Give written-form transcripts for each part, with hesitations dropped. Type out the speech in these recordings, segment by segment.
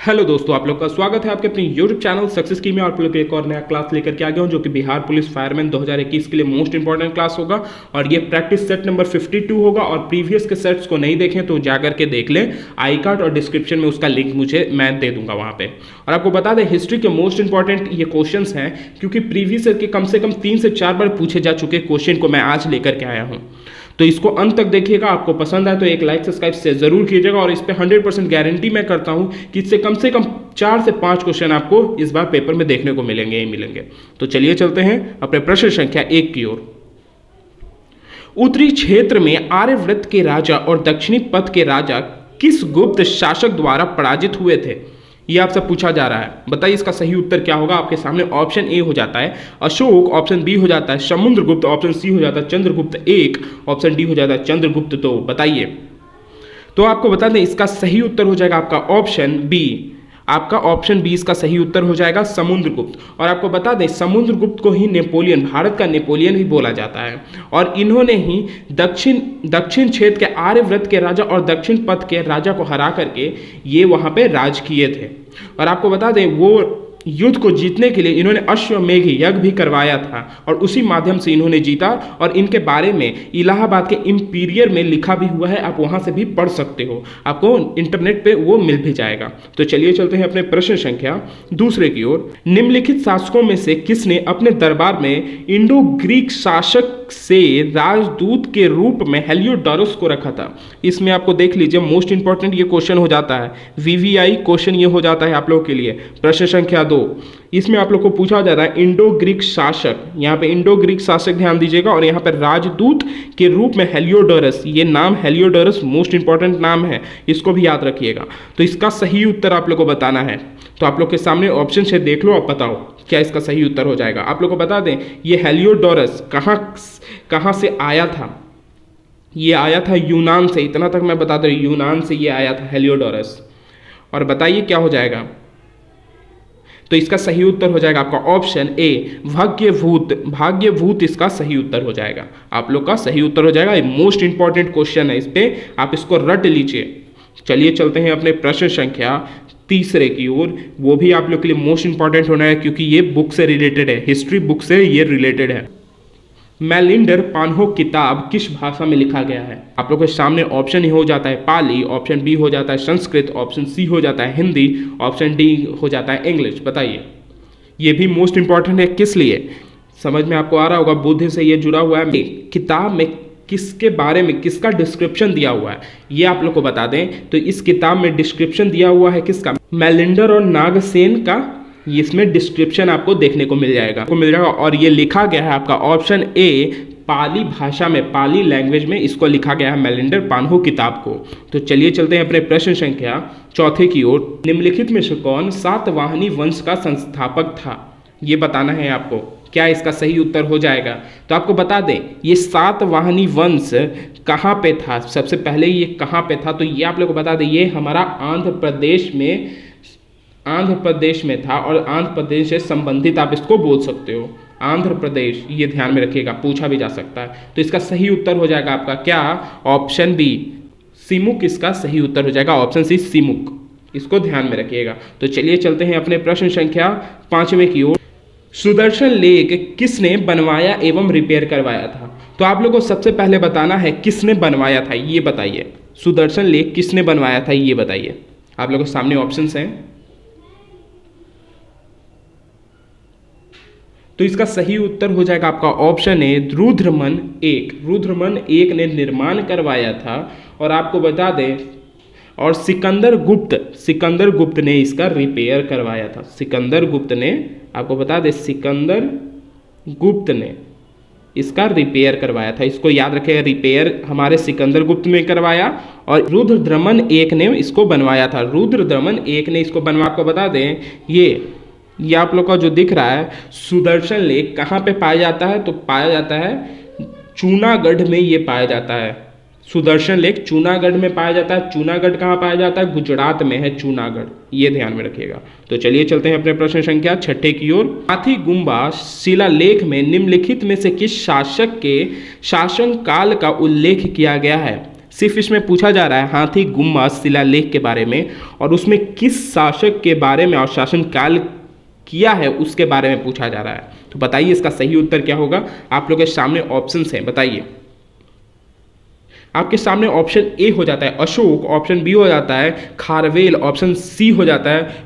Hello दोस्तों, आप लोग का स्वागत है आपके अपने यूट्यूब चैनल सक्सेस की में। आप लोग एक और नया क्लास लेकर के आ गया हूं जो कि बिहार पुलिस फायरमैन 2021 के लिए मोस्ट इंपॉर्टेंट क्लास होगा। और ये प्रैक्टिस सेट नंबर 52 होगा। और प्रीवियस के सेट्स को नहीं देखें तो जाकर के देख लें, आई कार्ड और डिस्क्रिप्शन में उसका लिंक मैं दे दूंगा वहां पे। और आपको बता दें, हिस्ट्री के मोस्ट इंपॉर्टेंट ये क्वेश्चन हैं क्योंकि प्रीवियस के कम से कम 3 से 4 बार पूछे जा चुके क्वेश्चन को मैं आज लेकर के आया हूँ। तो इसको अंत तक देखिएगा। आपको पसंद आए तो एक लाइक सब्सक्राइब से जरूर कीजिएगा। और इस पे 100% गारंटी मैं करता हूं कि इससे कम से कम 4 से 5 क्वेश्चन आपको इस बार पेपर में देखने को मिलेंगे ही मिलेंगे। तो चलिए चलते हैं अपने प्रश्न संख्या 1 की ओर। उत्तरी क्षेत्र में आर्यव्रत के राजा और दक्षिणी पथ के राजा किस गुप्त शासक द्वारा पराजित हुए थे? ये आपसे पूछा जा रहा है। बताइए इसका सही उत्तर क्या होगा। आपके सामने ऑप्शन ए हो जाता है अशोक, ऑप्शन बी हो जाता है समुद्रगुप्त, ऑप्शन सी हो जाता है चंद्रगुप्त 1, ऑप्शन डी हो जाता है चंद्रगुप्त 2। बताइए। तो आपको बता दें इसका सही उत्तर हो जाएगा आपका ऑप्शन बी। आपका ऑप्शन बी इसका सही उत्तर हो जाएगा समुद्रगुप्त। और आपको बता दें समुद्रगुप्त को ही नेपोलियन, भारत का नेपोलियन भी बोला जाता है। और इन्होंने ही दक्षिण क्षेत्र के आर्यव्रत के राजा और दक्षिण पथ के राजा को हरा करके ये वहां पे राज किए थे। और आपको बता दें वो युद्ध को जीतने के लिए इन्होंने अश्वमेघ यज्ञ भी करवाया था और उसी माध्यम से इन्होंने जीता। और इनके बारे में इलाहाबाद के इंपीरियर में लिखा भी हुआ है, आप वहां से भी पढ़ सकते हो, आपको इंटरनेट पे वो मिल भी जाएगा। तो चलिए चलते हैं अपने प्रश्न संख्या दूसरे की ओर। निम्नलिखित शासकों में से किसने अपने दरबार में इंडो ग्रीक शासक से राजदूत के रूप में हेलियोडोरस को रखा था? इसमें आपको देख लीजिए, मोस्ट इंपॉर्टेंट ये क्वेश्चन हो जाता है, वीवीआई क्वेश्चन ये हो जाता है आप लोगों के लिए। प्रश्न संख्या 2, इसमें आप लोग को पूछा जा रहा है इंडो ग्रीक शासक, यहाँ पे इंडो ग्रीक शासक ध्यान दीजिएगा। और यहाँ पर राजदूत के रूप में हेलियोडोरस, ये नाम हेलियोडोरस मोस्ट इंपॉर्टेंट नाम है, इसको भी याद रखिएगा। तो इसका सही उत्तर आप लोग को बताना है। तो आप लोग के सामने ऑप्शन से देख लो, आप बताओ क्या इसका सही उत्तर हो जाएगा। आप लोग को बता दें ये हेलियोडोरस कहाँ से आया था। ये आया था यूनान से, इतना तक मैं बता दूं, यूनान से ये आया था हेलियोडोरस। और बताइए क्या हो जाएगा। तो इसका सही उत्तर हो जाएगा आपका ऑप्शन ए भाग्यभूत इसका सही उत्तर हो जाएगा। आप लोग का सही उत्तर हो जाएगा। ये मोस्ट इंपॉर्टेंट क्वेश्चन है, इस पे आप इसको रट लीजिए। चलिए चलते हैं अपने प्रश्न संख्या तीसरे की ओर। वो भी आप लोग के लिए मोस्ट इंपॉर्टेंट होना है क्योंकि ये बुक से रिलेटेड है, हिस्ट्री बुक से ये रिलेटेड है। मेलिंडर पान्हो किताब किस भाषा में लिखा गया है? आप लोगों के सामने ऑप्शन ही हो जाता है पाली, ऑप्शन बी हो जाता है संस्कृत, ऑप्शन सी हो जाता है हिंदी, ऑप्शन डी हो जाता है इंग्लिश। बताइए। ये भी मोस्ट इंपॉर्टेंट है, किस लिए? समझ में आपको आ रहा होगा, बुद्ध से ये जुड़ा हुआ है। किताब में किसके बारे में, किसका डिस्क्रिप्शन दिया हुआ है ये आप लोग को बता दें। तो इस किताब में डिस्क्रिप्शन दिया हुआ है किसका? मेलिंडर और नागसेन का। इसमें डिस्क्रिप्शन आपको देखने को मिल जाएगा और ये लिखा गया है आपका ऑप्शन ए पाली भाषा में, पाली लैंग्वेज में इसको लिखा गया है मेलिंडर पान्हो किताब को। तो चलिए चलते हैं अपने प्रश्न संख्या चौथे की ओर। निम्नलिखित में से कौन सातवाहनी वंश का संस्थापक था? ये बताना है आपको, क्या इसका सही उत्तर हो जाएगा। तो आपको बता दें ये सातवाहनी वंश कहाँ पे था, सबसे पहले ये कहाँ पे था। तो ये आप लोग को बता दें ये हमारा आंध्र प्रदेश में था। और आंध्र प्रदेश से संबंधित आप इसको बोल सकते हो, आंध्र प्रदेश, ये ध्यान में रखिएगा, पूछा भी जा सकता है। तो इसका सही उत्तर हो जाएगा आपका क्या? ऑप्शन बी सिमुक इसका सही उत्तर हो जाएगा, ऑप्शन सी सिमुक, इसको ध्यान में रखिएगा। तो चलिए चलते हैं अपने प्रश्न संख्या 5वें की ओर। सुदर्शन लेक किसने बनवाया एवं रिपेयर करवाया था? तो आप लोगों को सबसे पहले बताना है किसने बनवाया था, ये बताइए। सुदर्शन लेक किसने बनवाया था ये बताइए। आप लोगों के सामने ऑप्शंस हैं। तो इसका सही उत्तर हो जाएगा आपका ऑप्शन ए रुद्रमन 1। रुद्रमन 1 ने निर्माण करवाया था। और आपको बता दें और सिकंदर गुप्त ने इसका रिपेयर करवाया था। सिकंदर गुप्त ने, आपको बता दें सिकंदर गुप्त ने इसका रिपेयर करवाया था। इसको याद रखें, रिपेयर हमारे सिकंदर गुप्त ने करवाया और रुद्रदमन 1 ने इसको बनवाया था। रुद्रदमन 1 ने इसको बनवा, आपको बता दें ये आप लोग का जो दिख रहा है सुदर्शन लेक कहाँ पे पाया जाता है? तो पाया जाता है चूनागढ़ में, ये पाया जाता है। सुदर्शन लेक चूनागढ़ में पाया जाता है। चूनागढ़ कहाँ पाया जाता है? गुजरात में है चूनागढ़, ये ध्यान में रखिएगा। तो चलिए चलते हैं अपने प्रश्न संख्या 6 की ओर। हाथी गुम्बा शिलालेख में निम्नलिखित में से किस शासक के शासन काल का उल्लेख किया गया है? सिर्फ इसमें पूछा जा रहा है हाथी गुम्बद शिलालेख के बारे में, और उसमें किस शासक के बारे में और शासनकाल किया है उसके बारे में पूछा जा रहा है। तो बताइए इसका सही उत्तर क्या होगा। आप लोगों के सामने ऑप्शंस हैं, बताइए। आपके सामने ऑप्शन ए हो जाता है अशोक, ऑप्शन बी हो जाता है खारवेल, ऑप्शन सी हो जाता है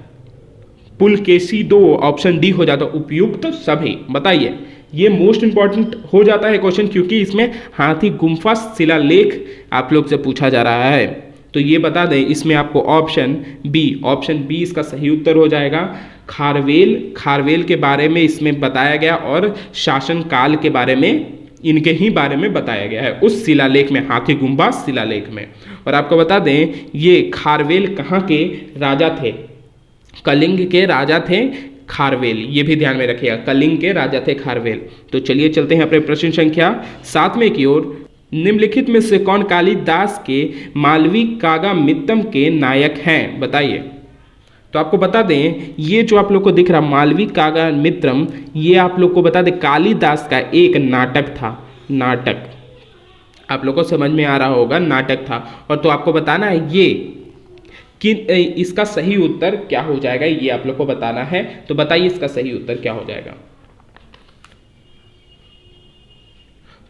पुलकेशी दो, ऑप्शन डी हो जाता है उपयुक्त सभी। बताइए, ये मोस्ट इंपॉर्टेंट हो जाता है क्वेश्चन, क्योंकि इसमें हाथी गुम्फा शिलालेख आप लोग से पूछा जा रहा है। तो ये बता दें, इसमें आपको ऑप्शन बी इसका सही उत्तर हो जाएगा। खारवेल के बारे में इसमें बताया गया और शासनकाल के बारे में, इनके ही बारे में बताया गया है उस शिलालेख में, हाथी गुम्फा शिलालेख में। और आपको बता दें ये खारवेल कहाँ के राजा थे, कलिंग के राजा थे खारवेल, ये भी ध्यान में रखिएगा, कलिंग के राजा थे खारवेल। तो चलिए चलते हैं अपने प्रश्न संख्या 7वें की ओर। निम्नलिखित में से कौन कालिदास के मालवी कागामित्तम के नायक हैं, बताइए। तो आपको बता दें, ये जो आप लोग को दिख रहा मालवी कागामित्रम, ये आप लोग को बता दें कालिदास का एक नाटक था। नाटक आप लोग को समझ में आ रहा होगा, नाटक था। और तो आपको बताना है ये कि इसका सही उत्तर क्या हो जाएगा, ये आप लोग को बताना है। तो बताइए इसका सही उत्तर क्या हो जाएगा।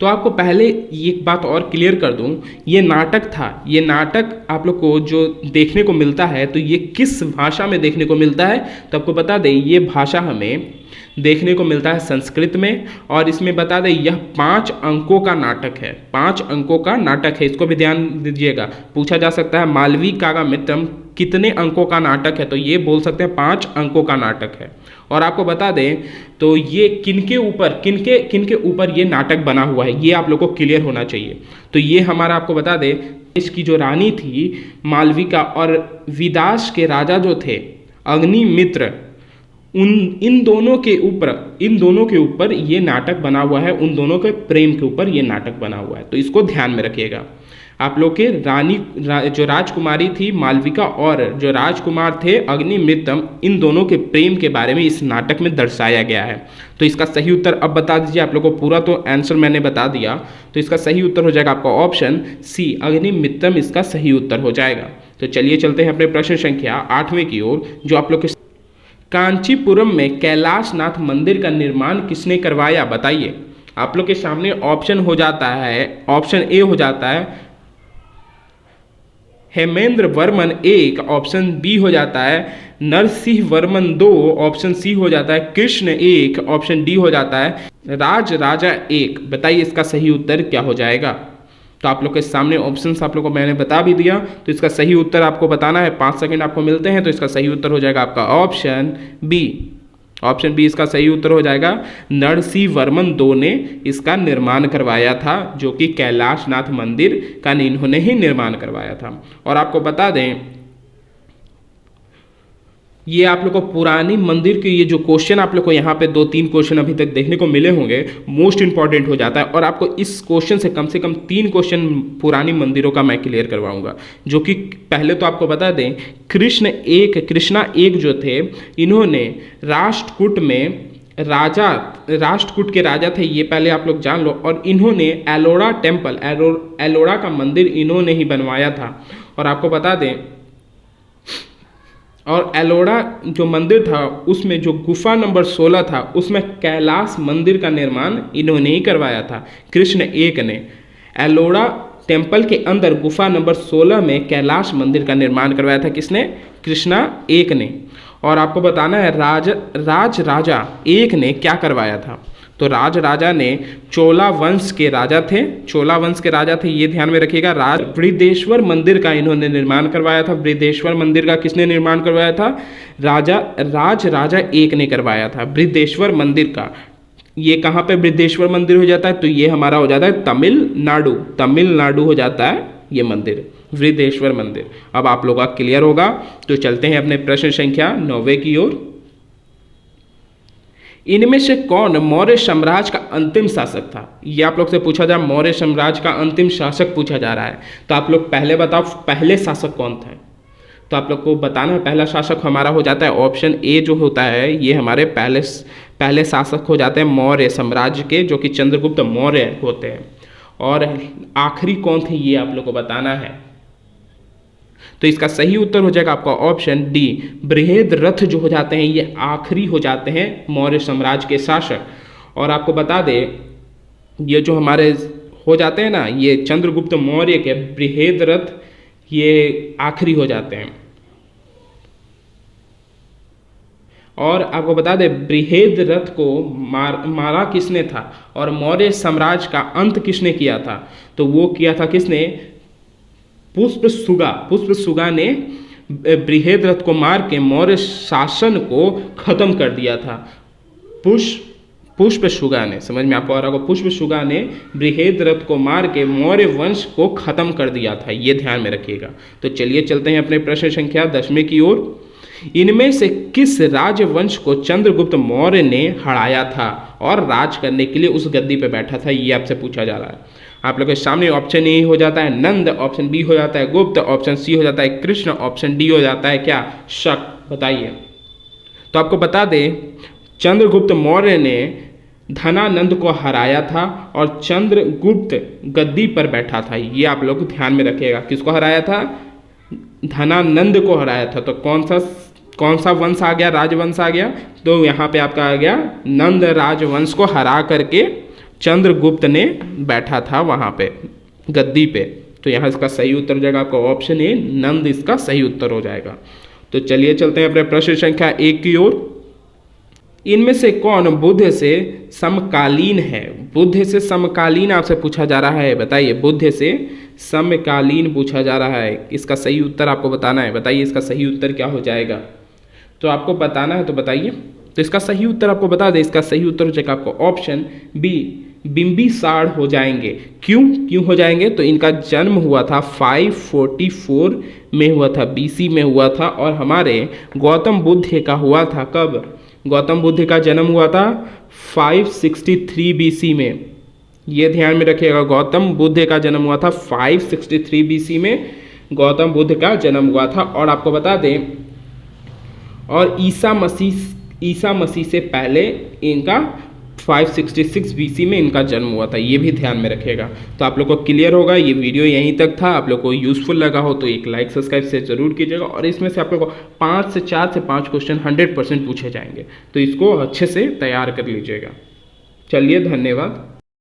तो आपको पहले एक बात और क्लियर कर दूं, ये नाटक था, ये नाटक आप लोग को जो देखने को मिलता है तो ये किस भाषा में देखने को मिलता है, तो आपको बता दें ये भाषा हमें देखने को मिलता है संस्कृत में। और इसमें बता दें यह 5 अंकों का नाटक है, 5 अंकों का नाटक है, इसको भी ध्यान दीजिएगा। पूछा जा सकता है मालवी कागामित्रम कितने अंकों का नाटक है, तो ये बोल सकते हैं 5 अंकों का नाटक है। और आपको बता दें तो ये किनके ऊपर ये नाटक बना हुआ है, ये आप लोग को क्लियर होना चाहिए। तो ये हमारा आपको बता दें इसकी जो रानी थी मालविका और विदास के राजा जो थे अग्निमित्र, इन दोनों के ऊपर ये नाटक बना हुआ है, उन दोनों के प्रेम के ऊपर ये नाटक बना हुआ है। तो इसको ध्यान में रखिएगा। आप लोग के जो राजकुमारी थी मालविका और जो राजकुमार थे अग्निमित्रम, इन दोनों के प्रेम के बारे में इस नाटक में दर्शाया गया है। तो इसका सही उत्तर अब बता दीजिए। आप लोग को पूरा तो आंसर मैंने बता दिया, तो इसका सही उत्तर हो जाएगा आपका ऑप्शन सी, अग्निमित्रम इसका सही उत्तर हो जाएगा। तो चलिए चलते हैं अपने प्रश्न संख्या 8वें की ओर, जो आप लोग के कांचीपुरम में कैलाशनाथ मंदिर का निर्माण किसने करवाया, बताइए। आप लोग के सामने ऑप्शन हो जाता है, ऑप्शन ए हो जाता है हेमेंद्र वर्मन 1, ऑप्शन बी हो जाता है नरसिंह वर्मन 2, ऑप्शन सी हो जाता है कृष्ण 1, ऑप्शन डी हो जाता है राज राजा 1। बताइए इसका सही उत्तर क्या हो जाएगा। तो आप लोग के सामने ऑप्शंस आप लोग को मैंने बता भी दिया, तो इसका सही उत्तर आपको बताना है। 5 सेकंड आपको मिलते हैं। तो इसका सही उत्तर हो जाएगा आपका ऑप्शन बी। ऑप्शन बी इसका सही उत्तर हो जाएगा। नरसिंह वर्मन 2 ने इसका निर्माण करवाया था, जो कि कैलाशनाथ मंदिर का इन्होंने ही निर्माण करवाया था। और आपको बता दें ये आप लोग को पुरानी मंदिर के ये जो क्वेश्चन आप लोग को यहाँ पे 2-3 क्वेश्चन अभी तक देखने को मिले होंगे, मोस्ट इंपॉर्टेंट हो जाता है। और आपको इस क्वेश्चन से कम 3 क्वेश्चन पुरानी मंदिरों का मैं क्लियर करवाऊंगा, जो कि पहले तो आपको बता दें कृष्णा एक जो थे, इन्होंने राष्ट्रकूट के राजा थे, ये पहले आप लोग जान लो। और इन्होंने एलोरा टेम्पल, एलोरा का मंदिर इन्होंने ही बनवाया था। और आपको बता दें और एलोरा जो मंदिर था उसमें जो गुफा नंबर 16 था उसमें कैलाश मंदिर का निर्माण इन्होंने ही करवाया था, कृष्ण 1 ने। एलोरा टेम्पल के अंदर गुफा नंबर 16 में कैलाश मंदिर का निर्माण करवाया था, किसने? कृष्णा 1 ने। और आपको बताना है राज राजा 1 ने क्या करवाया था। तो राज राजा ने चोला वंश के राजा थे, ये ध्यान में रखिएगा। बृहदेश्वर मंदिर का इन्होंने निर्माण करवाया था। बृहदेश्वर मंदिर का किसने निर्माण करवाया था? राज राजा 1 ने करवाया था बृहदेश्वर मंदिर का। ये कहाँ पे बृहदेश्वर मंदिर हो जाता है? तो ये हमारा हो जाता है तमिलनाडु हो जाता है ये मंदिर, बृहदेश्वर मंदिर। अब आप लोगों का क्लियर होगा। तो चलते हैं अपने प्रश्न संख्या 9 की ओर। इनमें से कौन मौर्य साम्राज्य का अंतिम शासक था? ये आप लोग से पूछा जा, मौर्य साम्राज्य का अंतिम शासक पूछा जा रहा है। तो आप लोग पहले बताओ पहले शासक कौन था? तो आप लोग को बताना है। पहला शासक हमारा हो जाता है ऑप्शन ए जो होता है, ये हमारे पहले शासक हो जाते हैं मौर्य साम्राज्य के, जो कि चंद्रगुप्त मौर्य होते हैं। और आखिरी कौन थे ये आप लोग को बताना है। तो इसका सही उत्तर हो जाएगा आपका ऑप्शन डी, बृहद्रथ जो हो जाते हैं ये आखिरी हो जाते हैं मौर्य साम्राज्य के शासक। और आपको बता दें ये जो हमारे हो जाते हैं ना, ये चंद्रगुप्त मौर्य के बृहद्रथ ये आखिरी हो जाते हैं। और आपको बता दें बृहद्रथ को मारा किसने था और मौर्य साम्राज्य का अंत किसने किया था, तो वो किया था किसने, पुष्पशुगा ने बृहद्रथ को मार के मौर्य शासन को खत्म कर दिया था। पुष्पशुगा ने, समझ में आपको आ रहा होगा, पुष्पशुगा ने बृहद्रथ को मार के मौर्य वंश को खत्म कर दिया था, ये ध्यान में रखिएगा। तो चलिए चलते हैं अपने प्रश्न संख्या 10वें की ओर। इनमें से किस राजवंश को चंद्रगुप्त मौर्य ने हराया था और राज करने के लिए उस गद्दी पे बैठा था, ये आपसे पूछा जा रहा है। आप लोग के सामने ऑप्शन ए हो जाता है नंद, ऑप्शन बी हो जाता है गुप्त, ऑप्शन सी हो जाता है कृष्ण, ऑप्शन डी हो जाता है क्या, शक। बताइए। तो आपको बता दें चंद्रगुप्त मौर्य ने धनानंद को हराया था और चंद्रगुप्त गद्दी पर बैठा था, ये आप लोग ध्यान में रखिएगा। किसको हराया था, धनानंद को हराया था। तो कौन सा वंश आ गया, राजवंश आ गया, तो यहाँ पे आपका आ गया नंद राजवंश को हरा करके चंद्रगुप्त ने बैठा था वहाँ पे गद्दी पे। तो यहाँ इसका सही उत्तर हो जाएगा आपका ऑप्शन ए, नंद इसका सही उत्तर हो जाएगा। तो चलिए चलते हैं अपने प्रश्न संख्या 1 की ओर। इनमें से कौन बुद्ध से समकालीन है, बुद्ध से समकालीन आपसे पूछा जा रहा है, बताइए। बुद्ध से समकालीन पूछा जा रहा है, इसका सही उत्तर आपको बताना है। बताइए इसका सही उत्तर क्या हो जाएगा, तो आपको बताना है, तो बताइए। तो इसका सही उत्तर आपको बता दें, इसका सही उत्तर हो जाएगा आपको ऑप्शन बी, बिंबिसार हो जाएंगे। क्यों हो जाएंगे, तो इनका जन्म हुआ था 544 में हुआ था, बीसी में हुआ था। और हमारे गौतम बुद्ध का हुआ था कब, गौतम बुद्ध का जन्म हुआ था 563 बीसी में, ये ध्यान में रखिएगा। गौतम बुद्ध का जन्म हुआ था 563 बीसी में, गौतम बुद्ध का जन्म हुआ था। और आपको बता दें और ईसा मसीह से पहले इनका 566 बीसी में इनका जन्म हुआ था, ये भी ध्यान में रखिएगा। तो आप लोग को क्लियर होगा, ये वीडियो यहीं तक था। आप लोग को यूजफुल लगा हो तो एक लाइक सब्सक्राइब से जरूर कीजिएगा। और इसमें से आप लोग को 4 से 5 क्वेश्चन 100% पूछे जाएंगे, तो इसको अच्छे से तैयार कर लीजिएगा। चलिए धन्यवाद।